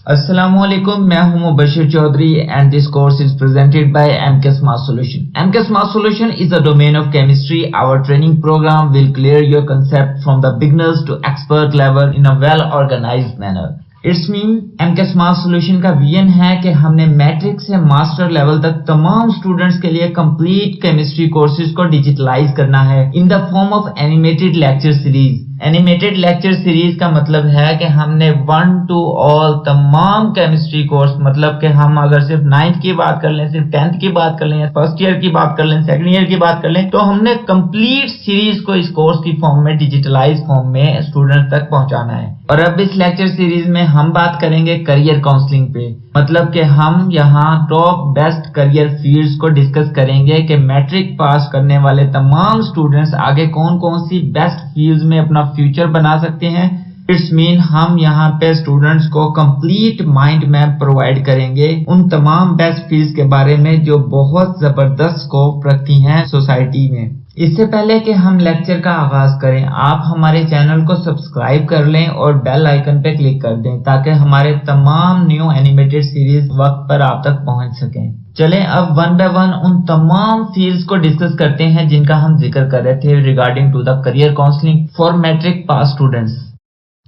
Assalamualaikum, मैं हूं Mubashir Chaudhary and this course is presented by MK Smart Solution. MK Smart Solution is a domain of chemistry. Our training program will clear your concept from the beginners to expert level in a well organized manner. It's mean MK Smart Solution का vision है कि हमने matric से master level तक तमाम students के लिए complete chemistry courses को डिजिटलाइज करना है in the form of animated lecture series. Animated lecture series का मतलब है कि हमने 1 to all तमाम केमिस्ट्री कोर्स, मतलब कि हम अगर सिर्फ 9th की बात कर लें, सिर्फ 10th की बात कर लें, या फर्स्ट ईयर की बात कर लें, सेकंड ईयर की बात कर लें, तो हमने कंप्लीट सीरीज को इस कोर्स की फॉर्म में, डिजिटलाइज फॉर्म में स्टूडेंट तक पहुंचाना है। और अब इस लेक्चर सीरीज में हम बात करेंगे करियर काउंसलिंग पे, मतलब कि हम यहाँ टॉप बेस्ट करियर फील्ड्स को डिस्कस करेंगे कि मैट्रिक पास करने वाले तमाम स्टूडेंट्स आगे कौन कौन सी बेस्ट फील्ड्स में अपना फ्यूचर बना सकते हैं। इट्स मीन हम यहाँ पे स्टूडेंट्स को कंप्लीट माइंड मैप प्रोवाइड करेंगे उन तमाम बेस्ट फील्ड्स के बारे में जो बहुत जबरदस्त स्कोप रखती हैं सोसाइटी में। इससे पहले कि हम लेक्चर का आगाज करें, आप हमारे चैनल को सब्सक्राइब कर लें और बेल आइकन पे क्लिक कर दें ताकि हमारे तमाम न्यू एनिमेटेड सीरीज वक्त पर आप तक पहुंच सकें। चलें अब वन बाय वन उन तमाम फील्ड्स को डिस्कस करते हैं जिनका हम जिक्र कर रहे थे regarding to the career counselling for matric pass students.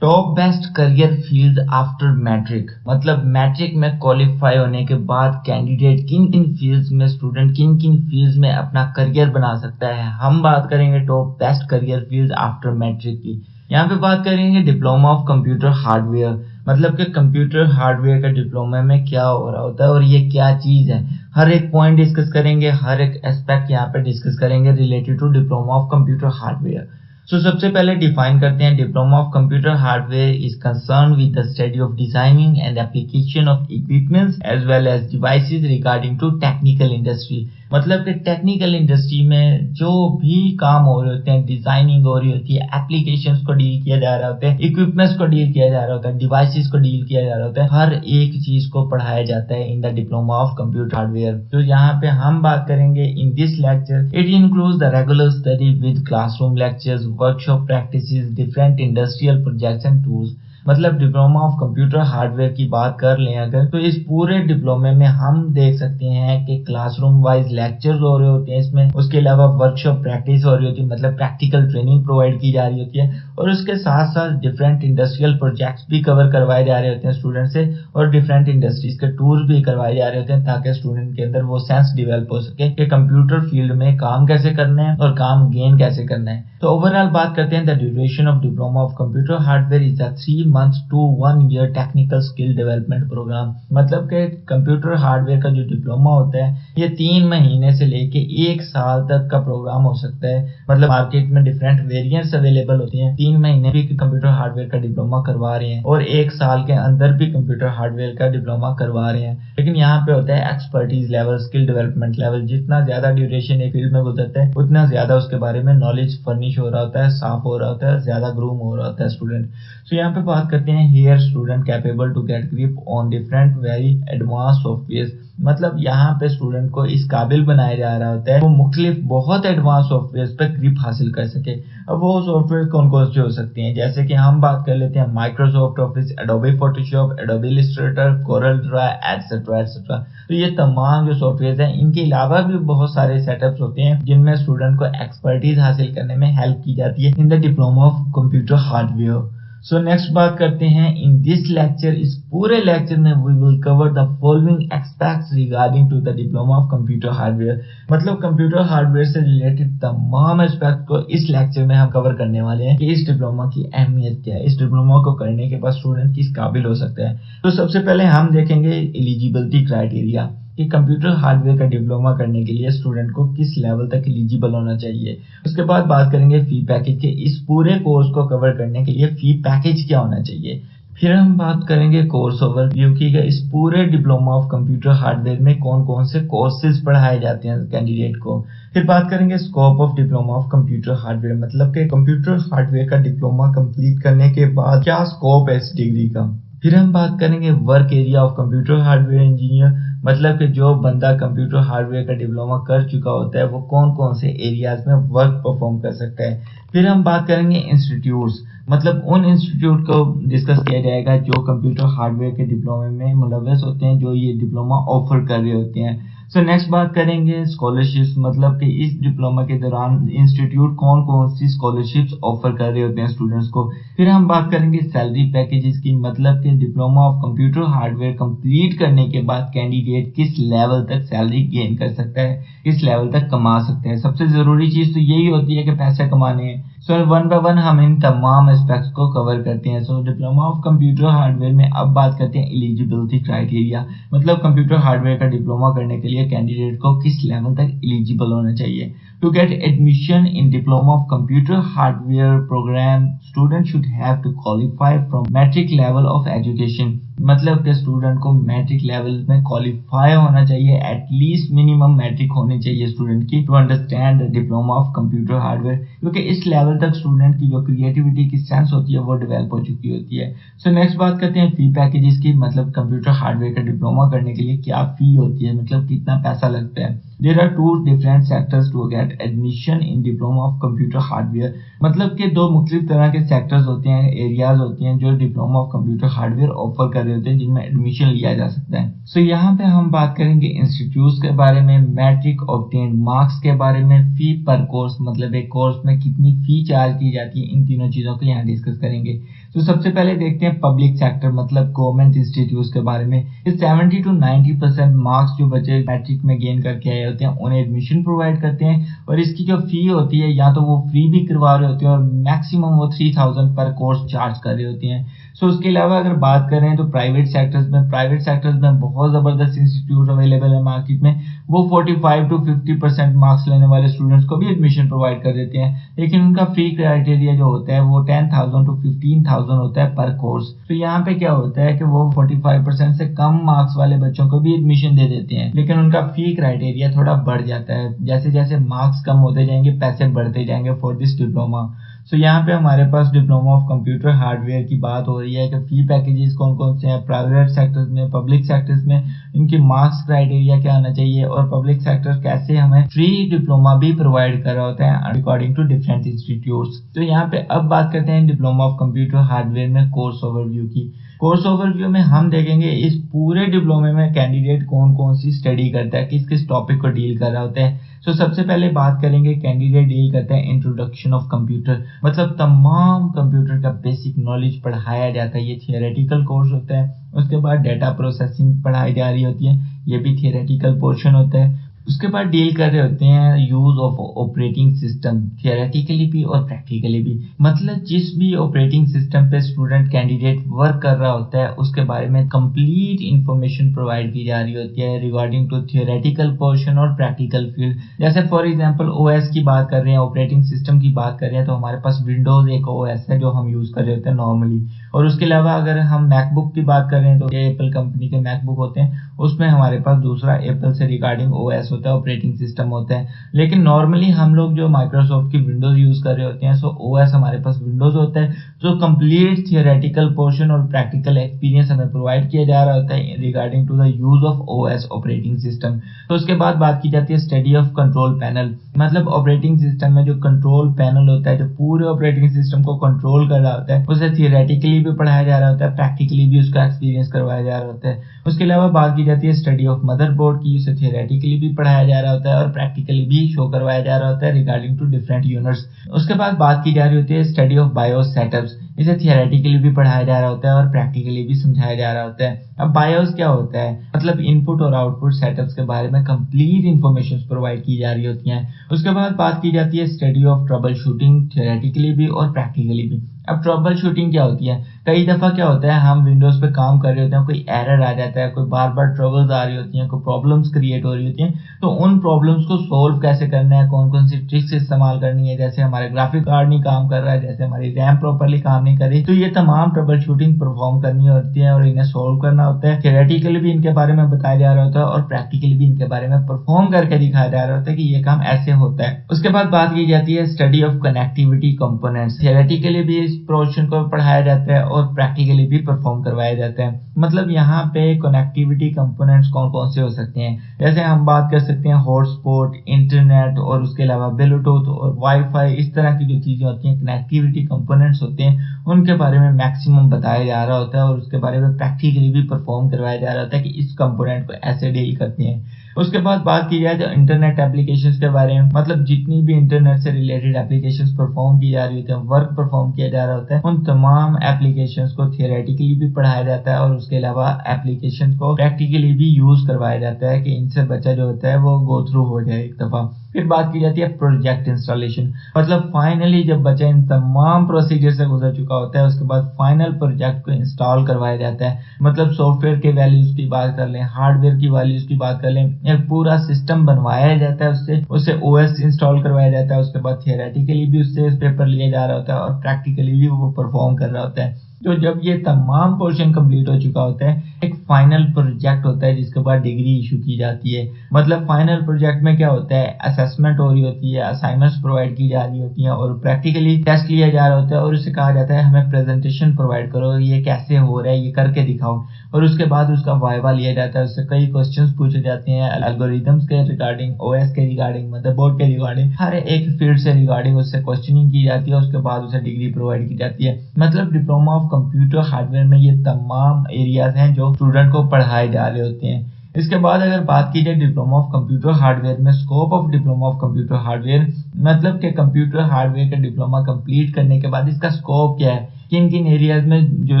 Top best career field after matric, मतलब मैट्रिक में क्वालिफाई होने के बाद कैंडिडेट किन किन फील्ड्स में, स्टूडेंट किन किन फील्ड्स में अपना करियर बना सकता है। हम बात करेंगे top best career field after matric की। यहाँ पे बात करेंगे डिप्लोमा ऑफ कंप्यूटर हार्डवेयर, मतलब कि कंप्यूटर हार्डवेयर का डिप्लोमा में क्या हो रहा होता है और ये क्या चीज है। हर एक पॉइंट डिस्कस करेंगे, हर एक एस्पेक्ट यहाँ पे डिस्कस करेंगे related to diploma of computer hardware. सबसे पहले डिफाइन करते हैं, diploma of computer hardware is concern with the study of designing and application of equipments as well as devices regarding to technical industry, मतलब कि technical industry में जो भी काम हो रहे होते हैं, डिजाइनिंग हो रही होती है, एप्लीकेशंस को डील किया जा रहा होता है, इक्विपमेंट्स को डील किया जा रहा होता है, डिवाइसेस को डील किया जा रहा होता है, हर एक चीज को पढ़ाया जाता है in the diploma of computer hardware. तो यहाँ पे हम बात करेंगे in this lecture, it includes the regular study with classroom lectures, workshop practices, different industrial projects and tools. मतलब डिप्लोमा ऑफ कंप्यूटर हार्डवेयर की बात कर लें अगर, तो इस पूरे डिप्लोमे में हम देख सकते हैं कि क्लासरूम वाइज लेक्चर्स हो रहे होते हैं इसमें, उसके अलावा वर्कशॉप प्रैक्टिस हो रही होती है, मतलब प्रैक्टिकल ट्रेनिंग प्रोवाइड की जा रही होती है, और उसके साथ साथ डिफरेंट इंडस्ट्रियल प्रोजेक्ट्स भी कवर करवाए जा रहे होते हैं स्टूडेंट से, और डिफरेंट इंडस्ट्रीज के टूर्स भी करवाए जा रहे होते हैं ताकि स्टूडेंट के अंदर वो सेंस डेवलप हो सके कि कंप्यूटर फील्ड में काम कैसे करना है और काम गेन कैसे करना है। तो ओवरऑल बात करते हैं, the duration of diploma of computer hardware is a 3 months to 1 year technical skill development program, मतलब कि कंप्यूटर हार्डवेयर का जो डिप्लोमा होता है ये 3 महीने से लेके 1 साल तक का प्रोग्राम हो सकता है। मतलब मार्केट में डिफरेंट वेरिएंट्स अवेलेबल होती हैं, 3 महीने भी कंप्यूटर हार्डवेयर का डिप्लोमा करवा रहे हैं और 1 साल के अंदर भी कंप्यूटर हार्डवेयर का डिप्लोमा करवा रहे हैं। लेकिन यहाँ पे होता है expertise level, skill development level, जितना ज्यादा ड्यूरेशन एक फील्ड में गुजरता है उतना ज्यादा उसके बारे में नॉलेज फर्निश हो रहा होता है, साफ हो रहा होता है, ज्यादा ग्रूम हो रहा होता है स्टूडेंट। सो यहाँ पे बात करते हैं here student capable to get grip on different very advance software, मतलब यहाँ पे स्टूडेंट को इस काबिल बनाया जा रहा होता है वो मुख्तलिफ बहुत एडवांस सॉफ्टवेयर पे ग्रिप हासिल कर सके। अब वो सॉफ्टवेयर कौन कौन से हो सकते हैं, जैसे कि हम बात कर लेते हैं Microsoft office, Adobe Photoshop, Adobe Illustrator, Corel Draw, etcetera etcetera. तो ये तमाम जो सॉफ्टवेयर हैं इनके अलावा भी बहुत सारे सेटअप्स होते हैं जिनमें स्टूडेंट को एक्सपर्टीज हासिल करने में हेल्प की जाती है in the diploma of computer hardware. So next बात करते हैं, इन दिस लेक्चर, इस पूरे लेक्चर में we will cover the following aspects regarding to the diploma of computer hardware, मतलब कंप्यूटर हार्डवेयर से रिलेटेड तमाम एस्पेक्ट को इस लेक्चर में हम कवर करने वाले हैं कि इस डिप्लोमा की अहमियत क्या है, इस डिप्लोमा को करने के बाद स्टूडेंट किस काबिल हो सकता है। तो सबसे पहले हम देखेंगे एलिजिबिलिटी क्राइटेरिया कि कंप्यूटर हार्डवेयर का डिप्लोमा करने के लिए स्टूडेंट को किस लेवल तक एलिजिबल होना चाहिए। उसके बाद बात करेंगे फी पैकेज के, इस पूरे कोर्स को कवर करने के लिए फी पैकेज क्या होना चाहिए। फिर हम बात करेंगे कोर्स ओवरव्यू की, इस पूरे डिप्लोमा ऑफ कंप्यूटर हार्डवेयर में कौन कौन से कोर्सेज पढ़ाए जाते हैं कैंडिडेट को। फिर बात करेंगे scope of diploma of computer hardware, मतलब कि कंप्यूटर हार्डवेयर का डिप्लोमा कंप्लीट करने के बाद क्या स्कोप है इस डिग्री का। फिर हम बात करेंगे work area of computer hardware engineer, मतलब कि जो बंदा कंप्यूटर हार्डवेयर का डिप्लोमा कर चुका होता है वो कौन कौन से एरियाज में वर्क परफॉर्म कर सकता है। फिर हम बात करेंगे इंस्टीट्यूट्स, मतलब उन इंस्टीट्यूट को डिस्कस किया जाएगा जो कंप्यूटर हार्डवेयर के डिप्लोमे में मुलव्वस होते हैं, जो ये डिप्लोमा ऑफर कर रहे होते हैं। सो नेक्स्ट बात करेंगे स्कॉलरशिप्स, मतलब कि इस डिप्लोमा के दौरान इंस्टीट्यूट कौन कौन सी स्कॉलरशिप्स ऑफर कर रहे होते हैं स्टूडेंट्स को। फिर हम बात करेंगे सैलरी पैकेजेस की, मतलब कि diploma of computer hardware complete करने के बाद कैंडिडेट किस लेवल तक सैलरी गेन कर सकता है, किस लेवल तक कमा सकते हैं। सबसे ज़रूरी चीज़ तो यही होती है कि पैसे कमाने हैं। सो वन बाय वन हम इन तमाम एस्पेक्ट्स को कवर करते हैं। सो डिप्लोमा ऑफ कंप्यूटर हार्डवेयर में अब बात करते हैं एलिजिबिलिटी क्राइटेरिया, मतलब कंप्यूटर हार्डवेयर का डिप्लोमा करने के लिए कैंडिडेट को किस लेवल तक एलिजिबल होना चाहिए। To get admission in diploma of computer hardware program, student should have to qualify from matric level of education, मतलब कि स्टूडेंट को मैट्रिक लेवल में क्वालिफाई होना चाहिए, एटलीस्ट मिनिमम मैट्रिक होनी चाहिए स्टूडेंट की to understand the diploma of computer hardware, क्योंकि इस लेवल तक स्टूडेंट की जो क्रिएटिविटी की सेंस होती है वो डेवलप हो चुकी होती है। सो नेक्स्ट बात करते हैं फी पैकेजेस की, मतलब कंप्यूटर हार्डवेयर का डिप्लोमा करने के लिए क्या फी होती है, मतलब कितना पैसा लगता है। There are two different sectors to get admission in diploma of computer hardware, मतलब कि दो मुख्तलिफ तरह के सेक्टर्स होते हैं, एरियाज होते हैं जो diploma of computer hardware offer कर रहे होते हैं, जिनमें एडमिशन लिया जा सकता है। सो यहाँ पे हम बात करेंगे इंस्टीट्यूट्स के बारे में, मैट्रिक ऑब्टेन्ड मार्क्स के बारे में, फी पर कोर्स, मतलब एक कोर्स में कितनी फी चार्ज की जाती है, इन तीनों चीज़ों को यहाँ डिस्कस करेंगे। तो सबसे पहले देखते हैं पब्लिक सेक्टर, मतलब गवर्नमेंट इंस्टीट्यूट्स के बारे में। इस 70 to 90% मार्क्स जो बच्चे मैट्रिक में गेन करके आए होते हैं उन्हें एडमिशन प्रोवाइड करते हैं, और इसकी जो फी होती है या तो वो फ्री भी करवा रहे होते हैं और मैक्सिमम वो 3000 पर कोर्स चार्ज कर रहे होते हैं। सो उसके अलावा अगर बात करें तो प्राइवेट सेक्टर्स में बहुत ज़बरदस्त इंस्टीट्यूट अवेलेबल है मार्केट में, वो 45 to 50% मार्क्स लेने वाले स्टूडेंट्स को भी एडमिशन प्रोवाइड कर देते हैं, लेकिन उनका फी क्राइटेरिया जो होता है वो 10,000 to 15,000 होता है पर कोर्स। तो यहाँ पे क्या होता है कि वो 45% से कम मार्क्स वाले बच्चों को भी एडमिशन दे देते हैं, लेकिन उनका फी क्राइटेरिया थोड़ा बढ़ जाता है। जैसे जैसे मार्क्स कम होते जाएंगे पैसे बढ़ते जाएंगे फॉर दिस डिप्लोमा। सो यहाँ पे हमारे पास डिप्लोमा ऑफ कंप्यूटर हार्डवेयर की बात हो रही है कि फी पैकेजेस कौन कौन से हैं प्राइवेट सेक्टर्स में, पब्लिक सेक्टर्स में, इनकी मार्क्स क्राइटेरिया क्या आना चाहिए, और पब्लिक सेक्टर कैसे हमें फ्री डिप्लोमा भी प्रोवाइड कर रहा होता है अकॉर्डिंग टू डिफरेंट इंस्टीट्यूट्स। तो यहाँ पे अब बात करते हैं डिप्लोमा ऑफ कंप्यूटर हार्डवेयर में कोर्स ओवरव्यू की। कोर्स ओवरव्यू में हम देखेंगे इस पूरे डिप्लोमे में कैंडिडेट कौन कौन सी स्टडी करता है, किस किस टॉपिक को डील कर रहा होता है। सो सबसे पहले बात करेंगे कैंडिडेट डील करता है इंट्रोडक्शन ऑफ कंप्यूटर, मतलब तमाम कंप्यूटर का बेसिक नॉलेज पढ़ाया जाता है, ये थियोरेटिकल कोर्स होता है। उसके बाद डेटा प्रोसेसिंग पढ़ाई जा रही होती है, ये भी थियोरेटिकल पोर्शन होता है। उसके बाद डील कर रहे होते हैं use of operating system, theoretically भी और प्रैक्टिकली भी, मतलब जिस भी ऑपरेटिंग सिस्टम पे स्टूडेंट कैंडिडेट वर्क कर रहा होता है उसके बारे में कंप्लीट इंफॉर्मेशन प्रोवाइड की जा रही होती है रिगार्डिंग टू थियोरेटिकल पोर्शन और प्रैक्टिकल फील्ड। जैसे फॉर एग्जांपल ओएस की बात कर रहे हैं, ऑपरेटिंग सिस्टम की बात कर रहे हैं, तो हमारे पास विंडोज एक ओएस है जो हम यूज कर रहे होते हैं नॉर्मली। और उसके अलावा अगर हम मैकबुक की बात कर रहे हैं तो ये एप्पल कंपनी के मैकबुक होते हैं, उसमें हमारे पास दूसरा एप्पल से रिगार्डिंग ओएस होता है, ऑपरेटिंग सिस्टम होता है। लेकिन नॉर्मली हम लोग जो माइक्रोसॉफ्ट की विंडोज यूज कर रहे होते हैं, सो ओएस हमारे पास विंडोज होता है। जो कंप्लीट थियोरेटिकल पोर्शन और प्रैक्टिकल एक्सपीरियंस हमें प्रोवाइड किया जा रहा होता है regarding to the use of OS operating system. तो उसके बाद बात की जाती है स्टडी ऑफ कंट्रोल पैनल, मतलब ऑपरेटिंग सिस्टम में जो कंट्रोल पैनल होता है जो पूरे ऑपरेटिंग सिस्टम को कंट्रोल कर रहा होता है, उसे थियोरेटिकली भी पढ़ाया जा रहा होता है, प्रैक्टिकली भी उसका एक्सपीरियंस करवाया जा रहा होता है। उसके अलावा बात की जाती है स्टडी ऑफ मदरबोर्ड की, उसे थियोरेटिकली भी पढ़ाया जा रहा होता है और प्रैक्टिकली भी शो करवाया जा रहा होता है रिगार्डिंग टू डिफरेंट यूनिट्स। उसके बाद बात की जा रही होती है स्टडी ऑफ बायोस सेटअप्स, इसे थियोरेटिकली भी पढ़ाया जा रहा होता है और प्रैक्टिकली भी समझाया जा रहा होता है। अब बायोस क्या होता है, मतलब इनपुट और आउटपुट सेटअप्स के बारे में कंप्लीट इंफॉर्मेशन प्रोवाइड की जा रही होती हैं। उसके बाद बात की जाती है study of trouble shooting, theoretically भी और प्रैक्टिकली भी। अब ट्रबल शूटिंग क्या होती है, कई दफ़ा क्या होता है हम विंडोज़ पे काम कर रहे होते हैं, कोई एरर आ जाता है, कोई बार बार ट्रबल्स आ रही होती हैं, कोई प्रॉब्लम्स क्रिएट हो रही होती हैं, तो उन प्रॉब्लम्स को सोल्व कैसे करना है, कौन कौन सी ट्रिक्स इस्तेमाल करनी है। जैसे हमारे ग्राफिक कार्ड नहीं काम कर रहा है, जैसे हमारी रैम प्रॉपरली काम नहीं कर रही, तो ये तमाम ट्रबल शूटिंग परफॉर्म करनी होती है और इन्हें सोल्व करना होता है। थियोरेटिकली भी इनके बारे में बताया जा रहा होता है और प्रैक्टिकली भी इनके बारे में परफॉर्म करके दिखाया जा रहा होता है कि ये काम ऐसे होता है। उसके बाद बात की जाती है study of connectivity components. Theoretically भी इस पोर्शन को पढ़ाया जाता है और प्रैक्टिकली भी परफॉर्म करवाया जाता है। मतलब यहाँ पे कनेक्टिविटी कंपोनेंट्स कौन कौन से हो सकते हैं, जैसे हम बात कर सकते हैं हॉटस्पॉट, इंटरनेट और उसके अलावा ब्लूटूथ और वाईफाई, इस तरह की जो चीजें होती हैं कनेक्टिविटी कंपोनेंट्स होते हैं, उनके बारे में मैक्सिमम बताया जा रहा होता है और उसके बारे में प्रैक्टिकली भी परफॉर्म करवाया जा रहा होता है कि इस कंपोनेंट को ऐसे डील करते हैं। उसके बाद बात की जाए तो इंटरनेट एप्लीकेशंस के बारे में, मतलब जितनी भी इंटरनेट से रिलेटेड एप्लीकेशंस परफॉर्म की जा रही होती है, वर्क परफॉर्म किया जा रहा होता है, उन तमाम एप्लीकेशंस को थियोरेटिकली भी पढ़ाया जाता है और उसके अलावा एप्लीकेशंस को प्रैक्टिकली भी यूज करवाया जाता है कि इनसे बच्चा जो होता है वो गो थ्रू हो जाए एक दफा। फिर बात की जाती है प्रोजेक्ट इंस्टॉलेशन, मतलब फाइनली जब बच्चा इन तमाम प्रोसीजर से गुजर चुका होता है उसके बाद फाइनल प्रोजेक्ट को इंस्टॉल करवाया जाता है। मतलब सॉफ्टवेयर के वैल्यूज की बात कर लें, हार्डवेयर की वैल्यूज की बात कर लें, एक पूरा सिस्टम बनवाया जाता है, उससे ओएस इंस्टॉल करवाया जाता है। उसके बाद थियोरेटिकली भी उससे पेपर लिया जा रहा होता है और प्रैक्टिकली भी वो परफॉर्म कर रहा होता है। तो जब ये तमाम पोर्शन कंप्लीट हो चुका होता है, एक फाइनल प्रोजेक्ट होता है जिसके बाद डिग्री इशू की जाती है। मतलब फाइनल प्रोजेक्ट में क्या होता है, असेसमेंट हो रही होती है, असाइनमेंट्स प्रोवाइड की जा रही होती हैं और प्रैक्टिकली टेस्ट लिया जा रहा होता है और उसे कहा जाता है हमें प्रेजेंटेशन प्रोवाइड करो, ये कैसे हो रहा है ये करके दिखाओ। और उसके बाद उसका वाइवा लिया जाता है, उससे कई क्वेश्चंस पूछे जाते हैं एल्गोरिथम्स के रिगार्डिंग, ओएस के रिगार्डिंग, मदरबोर्ड के रिगार्डिंग, हर एक फील्ड से रिगार्डिंग उससे क्वेश्चनिंग की जाती है। उसके बाद उसे डिग्री प्रोवाइड की जाती है। मतलब डिप्लोमा ऑफ कंप्यूटर हार्डवेयर में ये तमाम एरियाज हैं जो स्टूडेंट को पढ़ाए जा रहे होते हैं। इसके बाद अगर बात की जाए डिप्लोमा ऑफ कंप्यूटर हार्डवेयर में, scope of diploma of computer hardware, मतलब कि कंप्यूटर हार्डवेयर का डिप्लोमा कंप्लीट करने के बाद इसका स्कोप क्या है, किन किन एरियाज में जो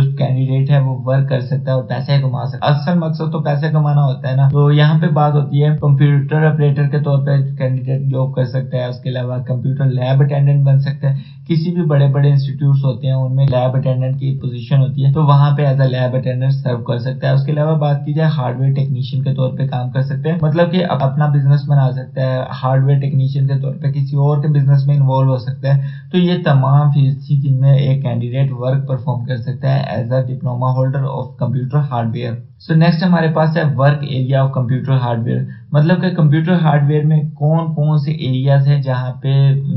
कैंडिडेट है वो वर्क कर सकता है और पैसे कमा सकता है। असल मकसद तो पैसे कमाना होता है ना, तो यहाँ पे बात होती है कंप्यूटर ऑपरेटर के तौर पे कैंडिडेट जॉब कर सकता है। उसके अलावा कंप्यूटर लैब अटेंडेंट बन सकता है। किसी भी बड़े बड़े इंस्टीट्यूट्स होते हैं उनमें लैब अटेंडेंट की पोजीशन होती है, तो वहां पे एज अ लैब अटेंडेंट सर्व कर सकता है। उसके अलावा बात की जाए हार्डवेयर टेक्नीशियन के तौर पे काम कर सकते हैं, मतलब कि अपना बिजनेस बना सकता है, हार्डवेयर टेक्नीशियन के तौर पे किसी और के बिजनेस में इन्वॉल्व हो सकता है। तो ये तमाम फील्ड्स थी जिनमें एक कैंडिडेट वर्क परफॉर्म कर सकता है as a diploma holder of computer hardware. So next हमारे पास है work area of computer hardware, मतलब कि कंप्यूटर हार्डवेयर में कौन कौन से एरियाज हैं जहाँ पे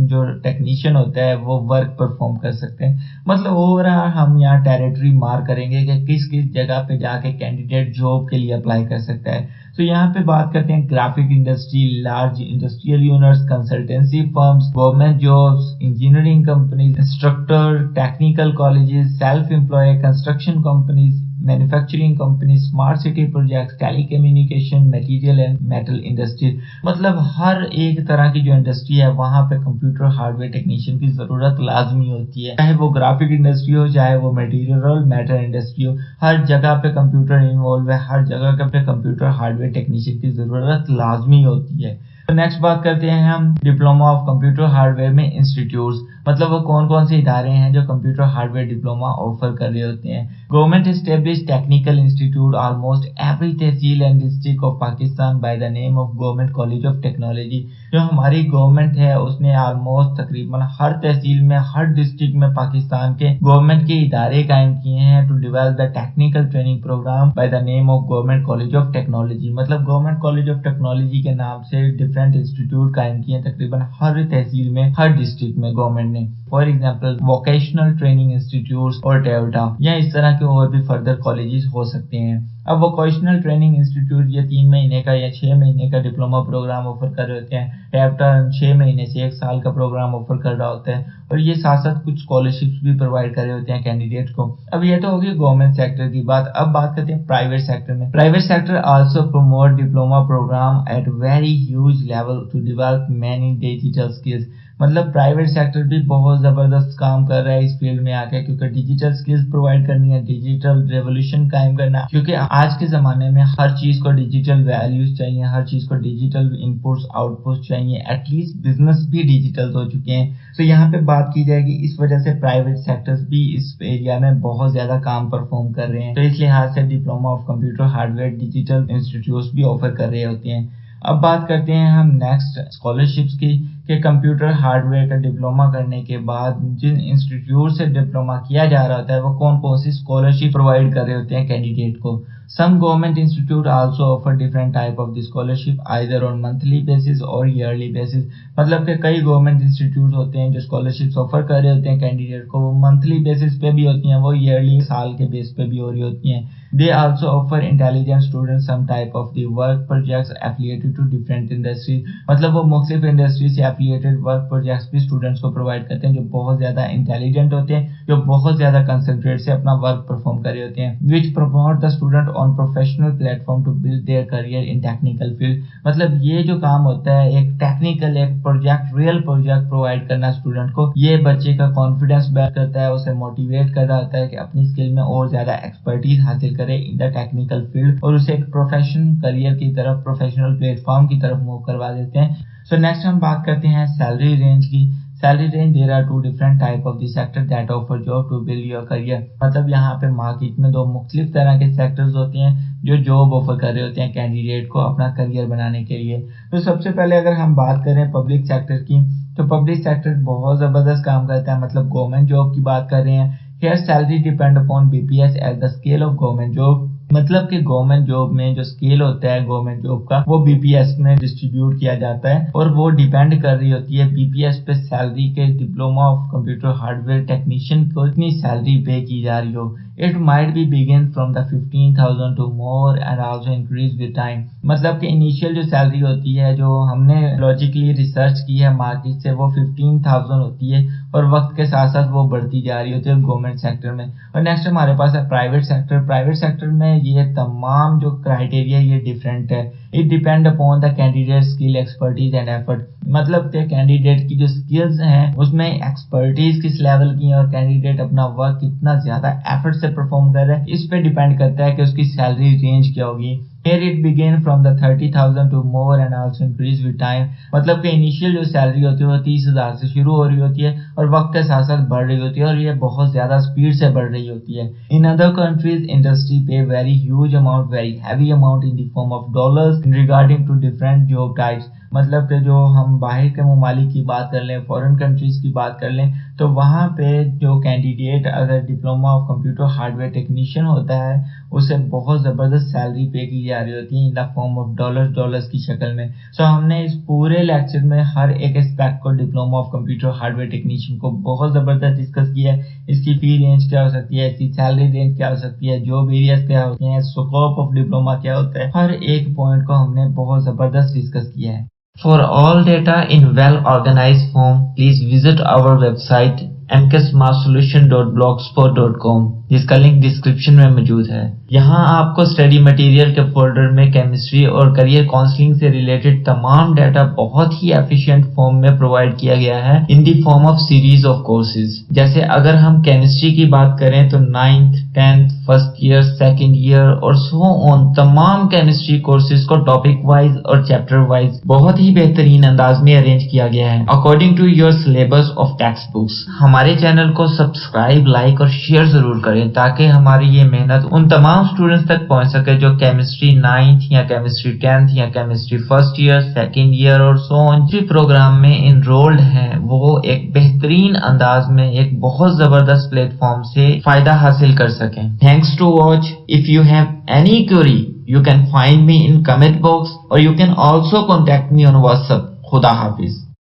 जो टेक्नीशियन होता है वो वर्क परफॉर्म कर सकते हैं। मतलब ओवरऑल हम यहाँ टेरिटरी मार्क करेंगे कि किस किस जगह पे जाके कैंडिडेट जॉब के लिए अप्लाई कर सकता है। तो यहाँ पे बात करते हैं graphic industry, large industrial units, consultancy firms, government jobs, engineering companies, instructor, technical colleges, self employ, construction companies, manufacturing company, smart city projects, telecommunication, material and metal industry. मतलब हर एक तरह की जो इंडस्ट्री है वहां पे कंप्यूटर हार्डवेयर टेक्नीशियन की जरूरत लाजमी होती है, चाहे वो ग्राफिक इंडस्ट्री हो, चाहे वो मटेरियल और मेटल इंडस्ट्री हो, हर जगह पे कंप्यूटर इन्वॉल्व है, हर जगह पे कंप्यूटर हार्डवेयर टेक्नीशियन की जरूरत लाजमी होती है। तो नेक्स्ट बात करते हैं हम डिप्लोमा ऑफ कंप्यूटर हार्डवेयर में इंस्टीट्यूट्स, मतलब वो कौन कौन से इदारे हैं जो कंप्यूटर हार्डवेयर डिप्लोमा ऑफर कर रहे होते हैं। Government established technical institute almost every tehsil and district of Pakistan bye the name of government college of technology. जो हमारी गवर्नमेंट है उसने ऑलमोस्ट तकरीबन हर तहसील में, हर डिस्ट्रिक्ट में पाकिस्तान के गवर्नमेंट के इदारे कायम किए हैं to develop the technical training program by the name of government college of technology. मतलब गवर्नमेंट कॉलेज ऑफ टेक्नोलॉजी के नाम से डिफरेंट इंस्टीट्यूट कायम किए हैं तकरीबन हर तहसील में, हर डिस्ट्रिक्ट में गवर्नमेंट ने। For example vocational training institute और टेवटा, या इस तरह के और भी फर्दर कॉलेजेस हो सकते हैं। अब वोकेशनल ट्रेनिंग इंस्टीट्यूट ये 3 महीने का या 6 महीने का डिप्लोमा प्रोग्राम ऑफर कर रहे होते हैं। टेवटा 6 महीने से 1 साल का प्रोग्राम ऑफर कर रहा होता है और ये साथ साथ कुछ स्कॉलरशिप्स भी प्रोवाइड कर रहे होते हैं कैंडिडेट को। अब ये तो होगी गवर्नमेंट सेक्टर की बात। अब बात करते हैं प्राइवेट सेक्टर में। Private sector also promote diploma program at very huge level to develop many digital skills. मतलब प्राइवेट सेक्टर भी बहुत जबरदस्त काम कर रहा है इस फील्ड में आके, क्योंकि डिजिटल स्किल्स प्रोवाइड करनी है, डिजिटल रेवोल्यूशन कायम करना, क्योंकि आज के जमाने में हर चीज को डिजिटल वैल्यूज चाहिए, हर चीज को डिजिटल इनपुट्स आउटपुट्स चाहिए। एटलीस्ट बिजनेस भी डिजिटल हो चुके हैं। तो यहाँ पे बात की जाएगी, इस वजह से प्राइवेट सेक्टर्स भी इस एरिया में बहुत ज्यादा काम परफॉर्म कर रहे हैं। तो इस लिहाज से diploma of computer hardware digital institute भी ऑफर कर रहे होते हैं। अब बात करते हैं हम नेक्स्ट स्कॉलरशिप्स की, कि कंप्यूटर हार्डवेयर का डिप्लोमा करने के बाद जिन इंस्टीट्यूट से डिप्लोमा किया जा रहा होता है वो कौन कौन सी स्कॉलरशिप प्रोवाइड कर रहे होते हैं कैंडिडेट को। Some government institute also offer different type of the scholarship either on monthly basis or yearly basis। मतलब कि कई गवर्नमेंट इंस्टीट्यूट होते हैं जो स्कॉलरशिप्स ऑफर कर रहे होते हैं कैंडिडेट को, वो मंथली बेसिस पे भी होती हैं, वो ईयरली साल के बेस पे भी हो रही होती हैं। They also offer intelligent students some type of the work projects affiliated to different industries। मतलब वो मुख्तलिफ इंडस्ट्री से एफिलिएटेड वर्क प्रोजेक्ट्स भी स्टूडेंट्स को प्रोवाइड करते हैं जो बहुत ज्यादा इंटेलिजेंट होते हैं, जो बहुत ज्यादा कंसंट्रेट से अपना वर्क परफॉर्म कर रहे होते हैं। Which promote the student on professional platform to build their career in technical field. मतलब ये जो काम होता है एक टेक्निकल एक प्रोजेक्ट रियल प्रोजेक्ट प्रोवाइड करना स्टूडेंट को, ये बच्चे का कॉन्फिडेंस बिल्ड करता है, उसे मोटिवेट कर रहा होता है कि अपनी स्किल में और ज्यादा एक्सपर्टीज हासिल करे इन द टेक्निकल फील्ड और उसे एक प्रोफेशन करियर की तरफ प्रोफेशनल प्लेटफॉर्म की तरफ मूव करवा देते हैं। सो नेक्स्ट हम बात करते हैं सैलरी रेंज की। Salary range there are two different type of the sector that offer job to build your career. मतलब यहाँ पे मार्केट में दो मुख्तलिफ तरह के सेक्टर्स होते हैं जो जॉब ऑफर कर रहे होते हैं कैंडिडेट को अपना करियर बनाने के लिए। तो सबसे पहले अगर हम बात करें पब्लिक सेक्टर की, तो पब्लिक सेक्टर बहुत जबरदस्त काम करता है। मतलब गवर्नमेंट जॉब की बात कर रहे हैं। Here salary depend upon BPS as the scale of government job। मतलब कि गवर्नमेंट जॉब में जो स्केल होता है गवर्नमेंट जॉब का वो बीपीएस में डिस्ट्रीब्यूट किया जाता है और वो डिपेंड कर रही होती है बीपीएस पे सैलरी के diploma of computer hardware technician को इतनी सैलरी पे की जा रही हो। It might be begin from the 15,000 to more and also increase with time. मतलब कि इनिशियल जो सैलरी होती है जो हमने लॉजिकली रिसर्च की है मार्केट से वो 15,000 होती है और वक्त के साथ साथ वो बढ़ती जा रही होती है गवर्नमेंट सेक्टर में। और नेक्स्ट हमारे पास है प्राइवेट सेक्टर। प्राइवेट सेक्टर में ये तमाम जो क्राइटेरिया ये डिफरेंट है। It depend upon the candidate skill expertise and effort. मतलब कि कैंडिडेट की जो स्किल्स हैं उसमें एक्सपर्टीज किस लेवल की है और कैंडिडेट अपना वर्क कितना ज्यादा एफर्ट से परफॉर्म कर रहा है इस पे डिपेंड करता है कि उसकी सैलरी रेंज क्या होगी। Here it begin from the 30,000 to more and also increase with time। मतलब कि इनिशियल जो सैलरी होती है वो 30,000 से शुरू हो रही होती है और वक्त के साथ साथ बढ़ रही होती है और ये बहुत ज्यादा स्पीड से बढ़ रही होती है। In other countries industry pay very huge amount, very heavy amount in the form of dollars in regarding to different job types। मतलब कि जो हम बाहर के ममालिक की बात कर लें, फॉरेन कंट्रीज की बात कर लें, तो वहाँ पे जो कैंडिडेट अगर diploma of computer hardware technician होता है उसे बहुत ज़बरदस्त सैलरी पे की जा रही होती है in the form of dollars की शक्ल में। सो हमने इस पूरे लेक्चर में हर एक एस्पेक्ट को diploma of computer hardware technician को बहुत ज़बरदस्त डिस्कस किया है। इसकी फी रेंज क्या हो सकती है, इसकी सैलरी रेंज क्या हो सकती है, जॉब एरियाज क्या होते हैं, स्कोप ऑफ डिप्लोमा क्या होता है, हर एक पॉइंट को हमने बहुत ज़बरदस्त डिस्कस किया है। For all data in well-organized form, please visit our website mksmartsolution.blogspot.com जिसका लिंक डिस्क्रिप्शन में मौजूद है। यहाँ आपको स्टडी मटेरियल के फोल्डर में केमिस्ट्री और करियर काउंसलिंग से रिलेटेड तमाम डाटा बहुत ही एफिशिएंट फॉर्म में प्रोवाइड किया गया है in the form of series of courses. जैसे अगर हम केमिस्ट्री की बात करें तो 9th, 10th, first year, second year और सो ऑन तमाम केमिस्ट्री कोर्सेज को टॉपिक वाइज और चैप्टर वाइज बहुत ही बेहतरीन अंदाज में अरेंज किया गया है according to your syllabus of text books. हमारे चैनल को सब्सक्राइब, लाइक और शेयर जरूर करें ताकि हमारी ये मेहनत उन तमाम स्टूडेंट्स तक पहुंच सके जो केमिस्ट्री 9th या केमिस्ट्री 10th या chemistry first year, second year और सो ऑन जो प्रोग्राम में इनरोल्ड हैं वो एक बेहतरीन अंदाज में एक बहुत जबरदस्त प्लेटफॉर्म से फायदा हासिल कर सकें। Thanks to watch. If you have any query you can find me in comment box or you can also contact me on WhatsApp। खुदा हाफिज।